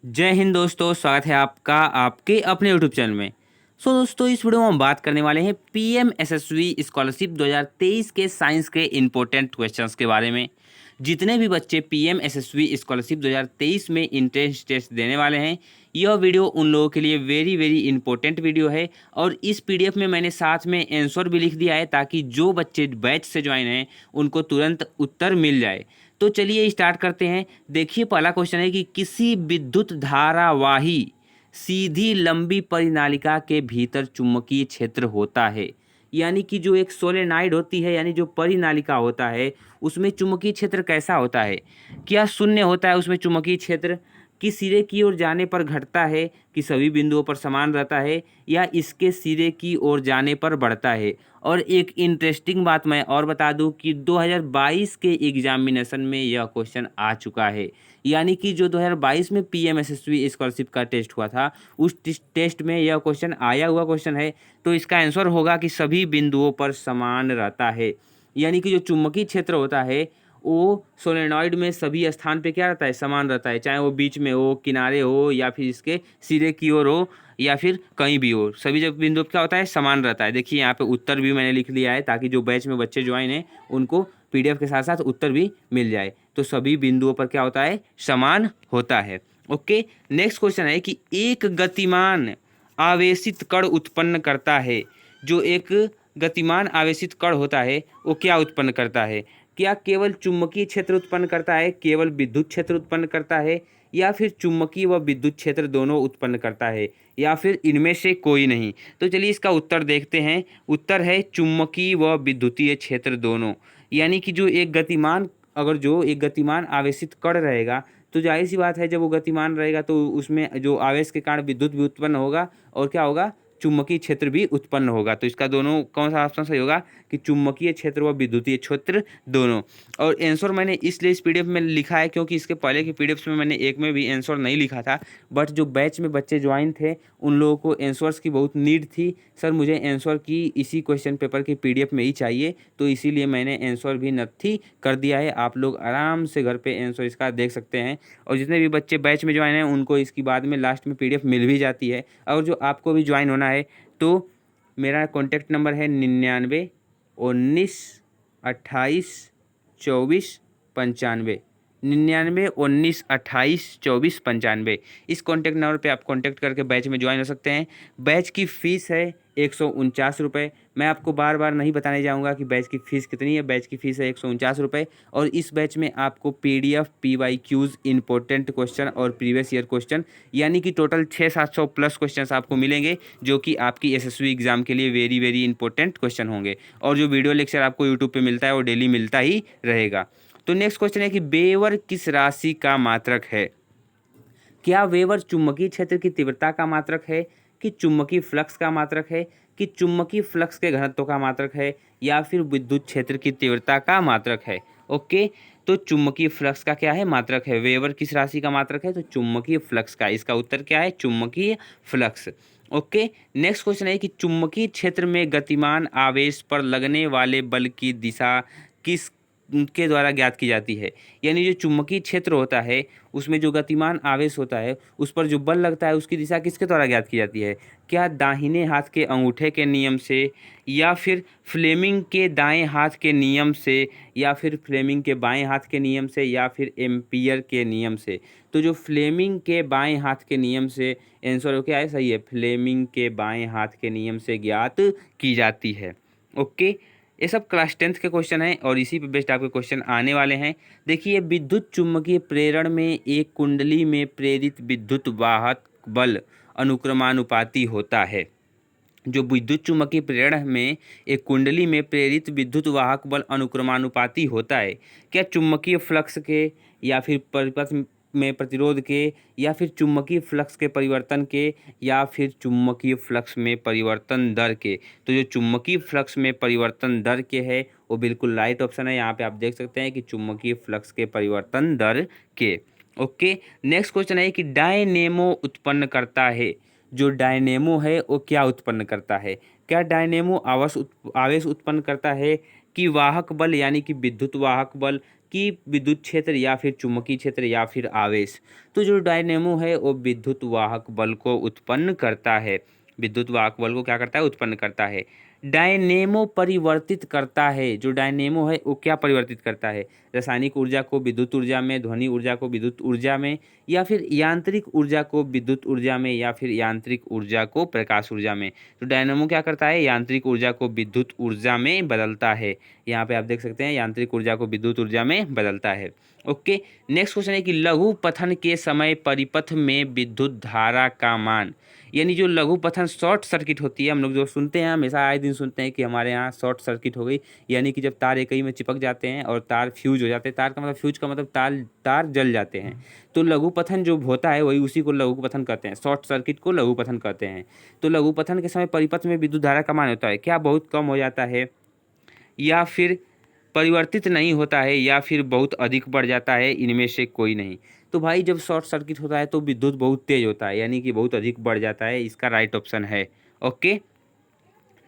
जय हिंद दोस्तों, स्वागत है आपका आपके अपने यूट्यूब चैनल में। दोस्तों, इस वीडियो में हम बात करने वाले हैं पीएम एसएसवी स्कॉलरशिप 2023 के साइंस के इम्पोर्टेंट क्वेश्चंस के बारे में। जितने भी बच्चे पीएम एसएसवी स्कॉलरशिप 2023 में इंट्रेंस टेस्ट देने वाले हैं, यह वीडियो उन लोगों के लिए वेरी वेरी इंपॉर्टेंट वीडियो है। और इस पीडीएफ में मैंने साथ में आंसर भी लिख दिया है ताकि जो बच्चे बैच से ज्वाइन हैं उनको तुरंत उत्तर मिल जाए। तो चलिए स्टार्ट करते हैं। देखिए, पहला क्वेश्चन है कि किसी विद्युत धारावाही सीधी लंबी परिनालिका के भीतर चुंबकीय क्षेत्र होता है। यानी कि जो एक सोलेनाइड होती है, यानी जो परिनालिका होता है, उसमें चुंबकीय क्षेत्र कैसा होता है? क्या शून्य होता है उसमें चुंबकीय क्षेत्र? कि सिरे की ओर जाने पर घटता है, कि सभी बिंदुओं पर समान रहता है, या इसके सिरे की ओर जाने पर बढ़ता है? और एक इंटरेस्टिंग बात मैं और बता दूं कि 2022 के एग्जामिनेशन में यह क्वेश्चन आ चुका है। यानी कि जो 2022 में पीएमएसएसवी स्कॉलरशिप का टेस्ट हुआ था, उस टेस्ट में यह क्वेश्चन आया हुआ क्वेश्चन है। तो इसका आंसर होगा कि सभी बिंदुओं पर समान रहता है। यानी कि जो चुंबकीय क्षेत्र होता है वो सोलेनॉइड में सभी स्थान पे क्या रहता है? समान रहता है। चाहे वो बीच में हो, किनारे हो, या फिर इसके सिरे की ओर हो, या फिर कहीं भी हो, सभी जब बिंदु पे क्या होता है? समान रहता है। देखिए, यहाँ पे उत्तर भी मैंने लिख लिया है ताकि जो बैच में बच्चे ज्वाइन हैं उनको पीडीएफ के साथ साथ उत्तर भी मिल जाए। तो सभी बिंदुओं पर क्या होता है? समान होता है। ओके, नेक्स्ट क्वेश्चन है कि एक गतिमान आवेशित कण उत्पन्न करता है। जो एक गतिमान आवेशित कण होता है वो क्या उत्पन्न करता है? क्या केवल चुंबकीय क्षेत्र उत्पन्न करता है, केवल विद्युत क्षेत्र उत्पन्न करता है, या फिर चुंबकीय व विद्युत क्षेत्र दोनों उत्पन्न करता है, या फिर इनमें से कोई नहीं? तो चलिए इसका उत्तर देखते हैं। उत्तर है चुंबकीय व विद्युतीय क्षेत्र दोनों। यानी कि जो एक गतिमान, अगर जो एक गतिमान आवेशित कण रहेगा तो जाहिर सी बात है, जब वो गतिमान रहेगा तो उसमें जो आवेश के कारण विद्युत भी उत्पन्न होगा और क्या होगा? चुंबकीय क्षेत्र भी उत्पन्न होगा। तो इसका दोनों कौन सा ऑप्शन सही होगा? कि चुंबकीय क्षेत्र व विद्युतीय क्षेत्र दोनों। और आंसर मैंने इसलिए इस पीडीएफ में लिखा है क्योंकि इसके पहले की पीडीएफ में मैंने एक में भी आंसर नहीं लिखा था। बट जो बैच में बच्चे ज्वाइन थे उन लोगों को आंसर्स की बहुत नीड थी। सर, मुझे आंसर की इसी क्वेश्चन पेपर की पीडीएफ में ही चाहिए, तो इसीलिए मैंने आंसर भी नथी कर दिया है। आप लोग आराम से घर पे आंसर इसका देख सकते हैं। और जितने भी बच्चे बैच में ज्वाइन हैं उनको इसकी बाद में लास्ट में पीडीएफ मिल भी जाती है। और जो आपको भी ज्वाइन होना है तो मेरा कॉन्टैक्ट नंबर है 99 19 28 24 95। 99 19 28 24 95। इस कॉन्टैक्ट नंबर पे आप कॉन्टैक्ट करके बैच में ज्वाइन हो सकते हैं। बैच की फ़ीस है 149 रुपये। मैं आपको बार बार नहीं बताने जाऊंगा कि बैच की फ़ीस कितनी है। बैच की फ़ीस है 149 रुपये। और इस बैच में आपको पीडीएफ, पीवाईक्यूज़, इंपॉर्टेंट क्वेश्चन और प्रीवियस ईयर क्वेश्चन, यानी कि टोटल 600-700 प्लस क्वेश्चन आपको मिलेंगे, जो कि आपकी एसएसवी एग्जाम के लिए वेरी वेरी इंपॉर्टेंट क्वेश्चन होंगे। और जो वीडियो लेक्चर आपको यूट्यूब पे मिलता है वो डेली मिलता ही रहेगा। तो नेक्स्ट क्वेश्चन है कि वेवर किस राशि का मात्रक है? क्या वेवर चुंबकीय क्षेत्र की तीव्रता का मात्रक है, कि चुंबकीय फ्लक्स का मात्रक है, कि चुंबकीय फ्लक्स के घनत्व का मात्रक है, या फिर विद्युत क्षेत्र की तीव्रता का मात्रक है? ओके, तो चुंबकीय फ्लक्स का क्या है? मात्रक है। वेवर किस राशि का मात्रक है? तो चुंबकीय फ्लक्स का। इसका उत्तर क्या है? चुंबकीय फ्लक्स। ओके, नेक्स्ट क्वेश्चन है कि चुंबकीय क्षेत्र में गतिमान आवेश पर लगने वाले बल की दिशा किस के द्वारा ज्ञात की जाती है? यानी जो चुंबकीय क्षेत्र होता है उसमें जो गतिमान आवेश होता है उस पर जो बल लगता है उसकी दिशा किसके द्वारा ज्ञात की जाती है? क्या दाहिने हाथ के अंगूठे के नियम से, या फिर फ्लेमिंग के दाएं हाथ के नियम से, या फिर फ्लेमिंग के बाएं हाथ के नियम से, या फिर एम्पियर के नियम से? तो जो फ्लेमिंग के बाएं हाथ के नियम से, आंसर क्या है? सही है, फ्लेमिंग के बाएं हाथ के नियम से ज्ञात की जाती है। ओके, ये सब क्लास 10th के क्वेश्चन हैं और इसी पे बेस्ड आपके क्वेश्चन आने वाले हैं। देखिए, विद्युत चुम्बकीय प्रेरण में एक कुंडली में प्रेरित विद्युत वाहक बल अनुक्रमानुपाती होता है। जो विद्युत चुम्बकीय प्रेरण में एक कुंडली में प्रेरित विद्युत वाहक बल अनुक्रमानुपाती होता है। क्या चुम्बकीय फ्लक्स के, या फिर परिपथ में प्रतिरोध के, या फिर चुम्बकीय फ्लक्स के परिवर्तन के, या फिर चुम्बकीय फ्लक्स में परिवर्तन दर के? तो जो चुम्बकीय फ्लक्स में परिवर्तन दर के है वो बिल्कुल राइट ऑप्शन है। यहाँ पे आप देख सकते हैं कि चुम्बकीय फ्लक्स के परिवर्तन दर के। ओके, नेक्स्ट क्वेश्चन है कि डायनेमो उत्पन्न करता है। जो डायनेमो है वो क्या उत्पन्न करता है? क्या डायनेमो आवेश उत्पन्न करता है, कि वाहक बल यानी कि विद्युत वाहक बल, कि विद्युत क्षेत्र या फिर चुंबकीय क्षेत्र या फिर आवेश। तो जो डायनेमो है वो विद्युत वाहक बल को उत्पन्न करता है, विद्युत वाहक बल को क्या करता है, उत्पन्न करता है। डायनेमो परिवर्तित करता है, जो डायनेमो है वो क्या परिवर्तित करता है, रासायनिक ऊर्जा को विद्युत ऊर्जा में, ध्वनि ऊर्जा को विद्युत ऊर्जा में, या फिर यांत्रिक ऊर्जा को विद्युत ऊर्जा में, या फिर यांत्रिक ऊर्जा को प्रकाश ऊर्जा में। तो डायनेमो क्या करता है, यांत्रिक ऊर्जा को विद्युत ऊर्जा में बदलता है। यहाँ पे आप देख सकते हैं यांत्रिक ऊर्जा को विद्युत ऊर्जा में बदलता है। ओके, नेक्स्ट क्वेश्चन है कि लघु पथन के समय परिपथ में विद्युत धारा का मान, यानी जो लघु पथन शॉर्ट सर्किट होती है, हम लोग जो सुनते हैं हमेशा आए दिन सुनते हैं कि हमारे यहाँ शॉर्ट सर्किट हो गई, यानी कि जब तार एक ही में चिपक जाते हैं और तार फ्यूज हो जाते हैं, तार का मतलब फ्यूज का मतलब तार तार जल जाते हैं। तो लघु पथन जो होता है वही उसी को लघु पथन कहते हैं, शॉर्ट सर्किट को लघु पथन कहते हैं। तो लघु पथन के समय परिपथ में विद्युत धारा का मान होता है क्या, बहुत कम हो जाता है, या फिर परिवर्तित नहीं होता है, या फिर बहुत अधिक बढ़ जाता है, इनमें से कोई नहीं। तो भाई जब शॉर्ट सर्किट होता है तो विद्युत बहुत तेज होता है, यानी कि बहुत अधिक बढ़ जाता है, इसका राइट ऑप्शन है। ओके,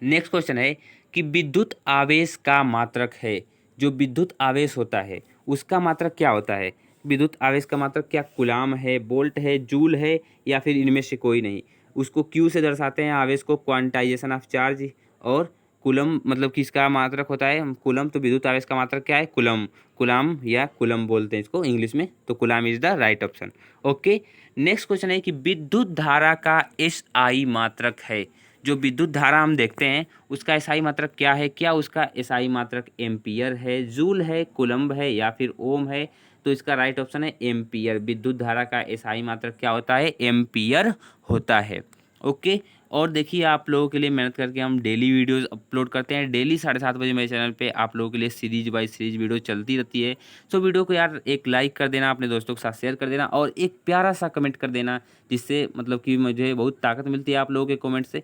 नेक्स्ट क्वेश्चन है कि विद्युत आवेश का मात्रक है, जो विद्युत आवेश होता है उसका मात्रक क्या होता है, विद्युत आवेश का मात्रक क्या कूलाम है, वोल्ट है, जूल है, या फिर इनमें से कोई नहीं। उसको क्यू से दर्शाते हैं आवेश को, क्वांटाइजेशन ऑफ चार्ज, और कूलम मतलब किसका मात्रक होता है, कूलम। तो विद्युत आवेश का मात्रक क्या है, कूलम, कूलाम या कूलम बोलते हैं इसको इंग्लिश में, तो coulomb is the right option. Okay, next question है कि विद्युत धारा का एसआई मात्रक है, जो विद्युत धारा हम देखते हैं उसका एसआई मात्रक क्या है, क्या उसका एसआई मात्रक एम्पियर है, जूल है, कूलम्ब है, या फिर ओम है। तो इसका राइट ऑप्शन है एम्पियर। विद्युत धारा का एसआई मात्रक क्या होता है, एम्पियर होता है। ओके, और देखिए आप लोगों के लिए मेहनत करके हम डेली वीडियोस अपलोड करते हैं, डेली 7:30 बजे मेरे चैनल पे आप लोगों के लिए सीरीज बाय सीरीज वीडियो चलती रहती है। सो वीडियो को यार एक लाइक कर देना, अपने दोस्तों के साथ शेयर कर देना, और एक प्यारा सा कमेंट कर देना, जिससे मतलब कि मुझे बहुत ताकत मिलती है आप लोगों के कमेंट से।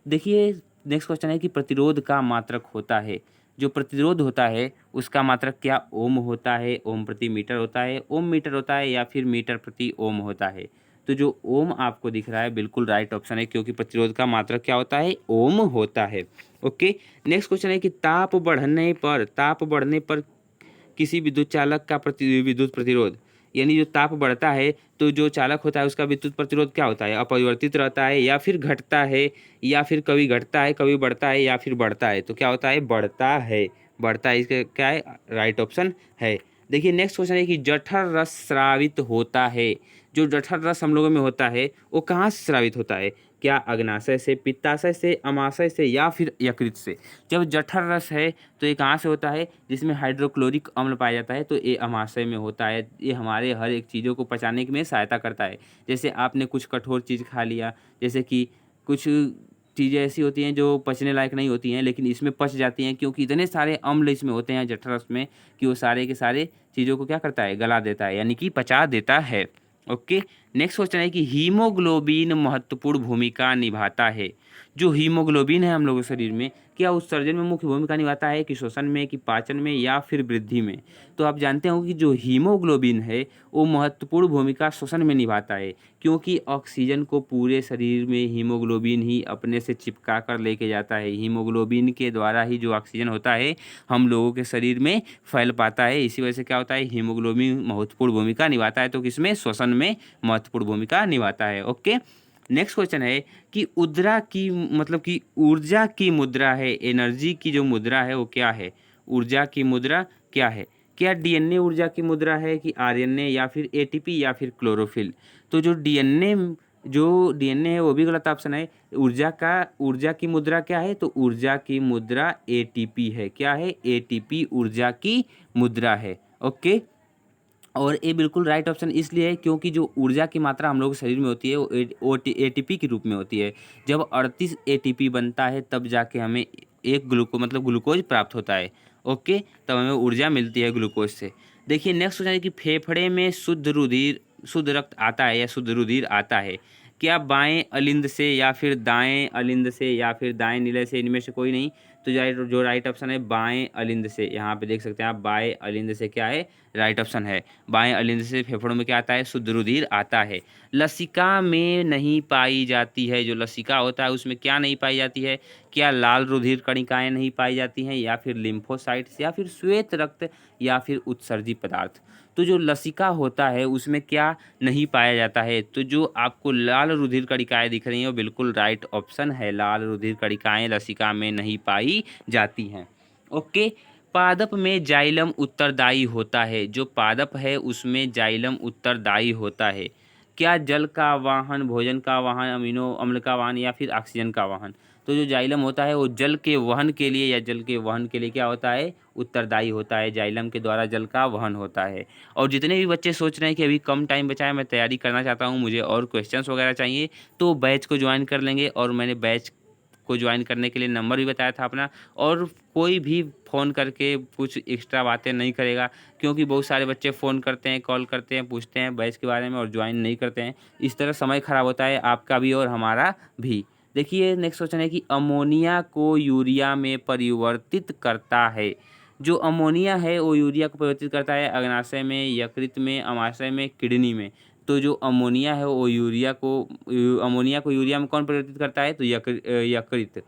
देखिए नेक्स्ट क्वेश्चन है कि प्रतिरोध का मात्रक होता है, जो प्रतिरोध होता है उसका मात्रक क्या ओम होता है, ओम प्रति मीटर होता है, ओम मीटर होता है, या फिर मीटर प्रति ओम होता है। तो जो ओम आपको दिख रहा है बिल्कुल राइट ऑप्शन है, क्योंकि प्रतिरोध का मात्रक क्या होता है, ओम होता है। ओके, नेक्स्ट क्वेश्चन है कि ताप बढ़ने पर किसी विद्युत चालक का विद्युत प्रतिरोध, यानी जो ताप बढ़ता है तो जो चालक होता है उसका विद्युत प्रतिरोध क्या होता है, अपरिवर्तित रहता है, या फिर घटता है, या फिर कभी घटता है, कभी बढ़ता है, या फिर बढ़ता है। तो क्या होता है, बढ़ता है, बढ़ता है, इसका क्या है, राइट ऑप्शन है। देखिए नेक्स्ट क्वेश्चन है कि जठर रस स्रावित होता है, जो जठर रस हम लोगों में होता है वो कहाँ से स्रावित होता है, क्या अग्नाशय से, पित्ताशय से, अमाशय से, या फिर यकृत से। जब जठर रस है तो ये कहाँ से होता है, जिसमें हाइड्रोक्लोरिक अम्ल पाया जाता है, तो ये अमाशय में होता है। ये हमारे हर एक चीज़ों को पचाने में सहायता करता है। जैसे आपने कुछ कठोर चीज़ खा लिया, जैसे कि कुछ चीज़ें ऐसी होती हैं जो पचने लायक नहीं होती हैं, लेकिन इसमें पच जाती हैं, क्योंकि इतने सारे अम्ल इसमें होते हैं जठर रस में, कि वो सारे के सारे चीज़ों को क्या करता है, गला देता है, यानी कि पचा देता है। ओके, नेक्स्ट क्वेश्चन है कि हीमोग्लोबिन महत्वपूर्ण भूमिका निभाता है, जो हीमोग्लोबिन है हम लोगों के शरीर में, क्या उत्सर्जन में मुख्य भूमिका निभाता है, कि श्वसन में, कि पाचन में, या फिर वृद्धि में। तो आप जानते हो कि जो हीमोग्लोबिन है वो महत्वपूर्ण भूमिका श्वसन में निभाता है, क्योंकि ऑक्सीजन को पूरे शरीर में हीमोग्लोबिन ही अपने से चिपका कर लेके जाता है। हीमोग्लोबिन के द्वारा ही जो ऑक्सीजन होता है हम लोगों के शरीर में फैल पाता है। इसी वजह से क्या होता है, हीमोग्लोबिन महत्वपूर्ण भूमिका निभाता है, तो किसमें, श्वसन में महत्वपूर्ण भूमिका निभाता है। ओके, नेक्स्ट क्वेश्चन है कि उद्रा की मतलब कि ऊर्जा की मुद्रा है, एनर्जी की जो मुद्रा है वो क्या है, ऊर्जा की मुद्रा क्या है, क्या डीएनए ऊर्जा की मुद्रा है, कि आरएनए, या फिर एटीपी, या फिर क्लोरोफिल। तो जो डीएनए है वो भी गलत ऑप्शन है। ऊर्जा की मुद्रा क्या है, तो ऊर्जा की मुद्रा एटीपी है, क्या है, एटीपी ऊर्जा की मुद्रा है। ओके, और ये बिल्कुल राइट ऑप्शन इसलिए है क्योंकि जो ऊर्जा की मात्रा हम लोग के शरीर में होती है वो एटीपी के रूप में होती है। जब 38 एटीपी बनता है तब जाके हमें एक ग्लूकोज प्राप्त होता है। ओके, तब हमें ऊर्जा मिलती है ग्लूकोज से। देखिए नेक्स्ट क्वेश्चन है कि फेफड़े में शुद्ध रक्त आता है या शुद्ध रुधिर आता है, क्या बाएं अलिंद से, या फिर दाएं अलिंद से, या फिर दाएं निलय से, इनमें से कोई नहीं। तो जो राइट ऑप्शन है बाएं अलिंद से, यहाँ पे देख सकते हैं आप, बाएं अलिंद से क्या है, राइट ऑप्शन है। बाएं अलिंद से फेफड़ों में क्या आता है, शुद्ध रुधिर आता है। लसिका में नहीं पाई जाती है, जो लसिका होता है उसमें क्या नहीं पाई जाती है, क्या लाल रुधिर कणिकाएं नहीं पाई जाती हैं, या फिर लिम्फोसाइट्स, या फिर श्वेत रक्त, या फिर उत्सर्जी पदार्थ। तो जो लसिका होता है उसमें क्या नहीं पाया जाता है? तो जो आपको लाल रुधिर कणिकाएँ दिख रही हैं वो बिल्कुल राइट ऑप्शन है, लाल रुधिर कणिकाएँ लसिका में नहीं पाई जाती हैं। ओके। पादप में जाइलम उत्तरदायी होता है, जो पादप है उसमें जाइलम उत्तरदायी होता है। क्या जल का वाहन, भोजन का वाहन, अमीनो अम्ल का वाहन या फिर ऑक्सीजन का वाहन? तो जो जाइलम होता है वो जल के वहन के लिए या जल के वहन के लिए क्या होता है? उत्तरदायी होता है, जाइलम के द्वारा जल का वहन होता है। और जितने भी बच्चे सोच रहे हैं कि अभी कम टाइम बचा है, मैं तैयारी करना चाहता हूँ, मुझे और क्वेश्चंस वगैरह चाहिए, तो बैच को ज्वाइन कर लेंगे। और मैंने बैच को ज्वाइन करने के लिए नंबर भी बताया था अपना। और कोई भी फ़ोन करके कुछ एक्स्ट्रा बातें नहीं करेगा, क्योंकि बहुत सारे बच्चे फ़ोन करते हैं, कॉल करते हैं, पूछते हैं बैच के बारे में और ज्वाइन नहीं करते हैं। इस तरह समय ख़राब होता है आपका भी और हमारा भी। देखिए नेक्स्ट क्वेश्चन है कि अमोनिया को यूरिया में परिवर्तित करता है। जो अमोनिया है वो यूरिया को परिवर्तित करता है अग्नाशय में, यकृत में, अमाशय में, किडनी में। तो जो अमोनिया है वो अमोनिया को यूरिया में कौन परिवर्तित करता है? तो यकृत।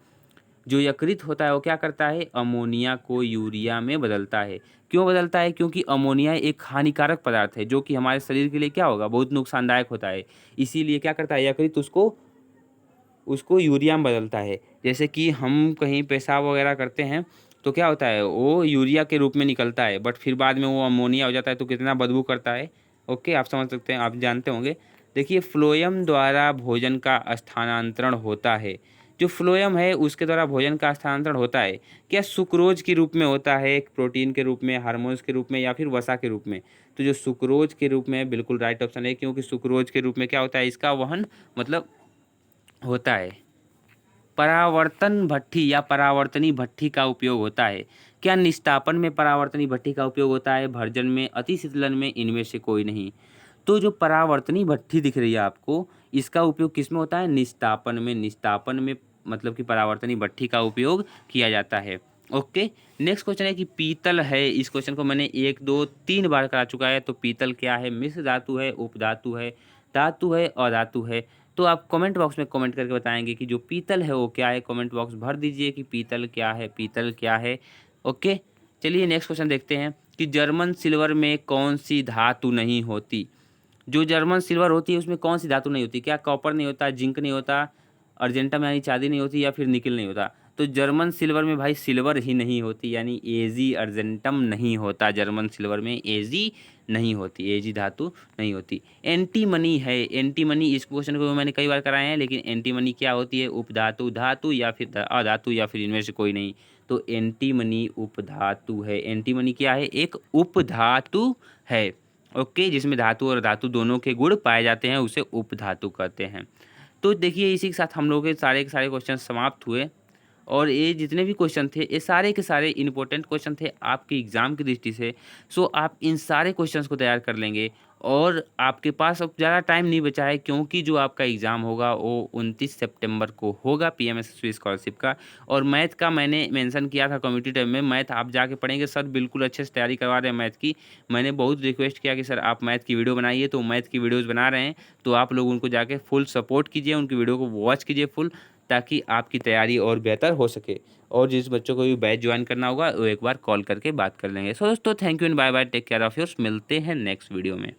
जो यकृत होता है वो क्या करता है? अमोनिया को यूरिया में बदलता है। क्यों बदलता है? क्योंकि अमोनिया एक हानिकारक पदार्थ है जो कि हमारे शरीर के लिए क्या होगा? बहुत नुकसानदायक होता है। इसीलिए क्या करता है यकृत? उसको उसको यूरिया में बदलता है। जैसे कि हम कहीं पेशाब वगैरह करते हैं तो क्या होता है? वो यूरिया के रूप में निकलता है, बट फिर बाद में वो अमोनिया हो जाता है तो कितना बदबू करता है। ओके, आप समझ सकते हैं, आप जानते होंगे। देखिए फ्लोएम द्वारा भोजन का स्थानांतरण होता है। जो फ्लोएम है उसके द्वारा भोजन का स्थानांतरण होता है, क्या सुक्रोज के रूप में होता है, एक प्रोटीन के रूप में, हार्मोन्स के रूप में या फिर वसा के रूप में? तो जो सुक्रोज के रूप में बिल्कुल राइट ऑप्शन है, क्योंकि सुक्रोज के रूप में क्या होता है? इसका वहन मतलब होता है। परावर्तन भट्ठी या परावर्तनी भट्ठी का उपयोग होता है। क्या निस्तापन में परावर्तनी भट्ठी का उपयोग होता है? भर्जन में, अतिशीतलन में, इनमें से कोई नहीं? तो जो परावर्तनी भट्ठी दिख रही है आपको, इसका उपयोग किस में होता है? निस्तापन में। निस्तापन में मतलब कि परावर्तनी भट्ठी का उपयोग किया जाता है। ओके। नेक्स्ट क्वेश्चन है कि पीतल है। इस क्वेश्चन को मैंने 1, 2, 3 बार करा चुका है। तो पीतल क्या है? मिश्र धातु है, उपधातु है, धातु है, अधातु है। तो आप कमेंट बॉक्स में कमेंट करके बताएंगे कि जो पीतल है वो क्या है। कमेंट बॉक्स भर दीजिए कि पीतल क्या है, पीतल क्या है। ओके। चलिए नेक्स्ट क्वेश्चन देखते हैं कि जर्मन सिल्वर में कौन सी धातु नहीं होती? जो जर्मन सिल्वर होती है उसमें कौन सी धातु नहीं होती? क्या कॉपर नहीं होता, जिंक नहीं होता, अर्जेंटम यानी चांदी नहीं होती या फिर निकल नहीं होता? तो जर्मन सिल्वर में भाई सिल्वर ही नहीं होती, यानी एजी अर्जेंटम नहीं होता। जर्मन सिल्वर में एजी नहीं होती, एजी धातु नहीं होती। एंटीमनी है। एंटीमनी, इस क्वेश्चन को मैंने कई बार कराए हैं, लेकिन एंटीमनी क्या होती है? उपधातु, धातु या फिर अधातु या फिर इनमें से कोई नहीं? तो एंटीमनी उपधातु है। एंटीमनी क्या है? एक उपधातु है। ओके, जिसमें धातु और धातु दोनों के गुण पाए जाते हैं उसे उपधातु कहते हैं। तो देखिए इसी के साथ हम लोग के सारे क्वेश्चन समाप्त हुए। और ये जितने भी क्वेश्चन थे ये सारे के सारे इंपॉर्टेंट क्वेश्चन थे आपके एग्ज़ाम की दृष्टि से। सो आप इन सारे क्वेश्चंस को तैयार कर लेंगे और आपके पास अब ज़्यादा टाइम नहीं बचा है, क्योंकि जो आपका एग्ज़ाम होगा वो 29 सितंबर को होगा पीएमएसएसवाई स्कॉलरशिप का। और मैथ का मैंने मेंशन किया था कम्युनिटी टैब में, मैथ आप जाके पढ़ेंगे। सर बिल्कुल अच्छे से तैयारी करवा रहे हैं मैथ की। मैंने बहुत रिक्वेस्ट किया कि सर आप मैथ की वीडियो बनाइए, तो मैथ की वीडियोज़ बना रहे हैं। तो आप लोग उनको जाके फुल सपोर्ट कीजिए, उनकी वीडियो को वॉच कीजिए फुल, ताकि आपकी तैयारी और बेहतर हो सके। और जिस बच्चों को भी बैच ज्वाइन करना होगा वो एक बार कॉल करके बात कर लेंगे। सो दोस्तों thank you and bye bye, take care of yours. मिलते हैं नेक्स्ट वीडियो में।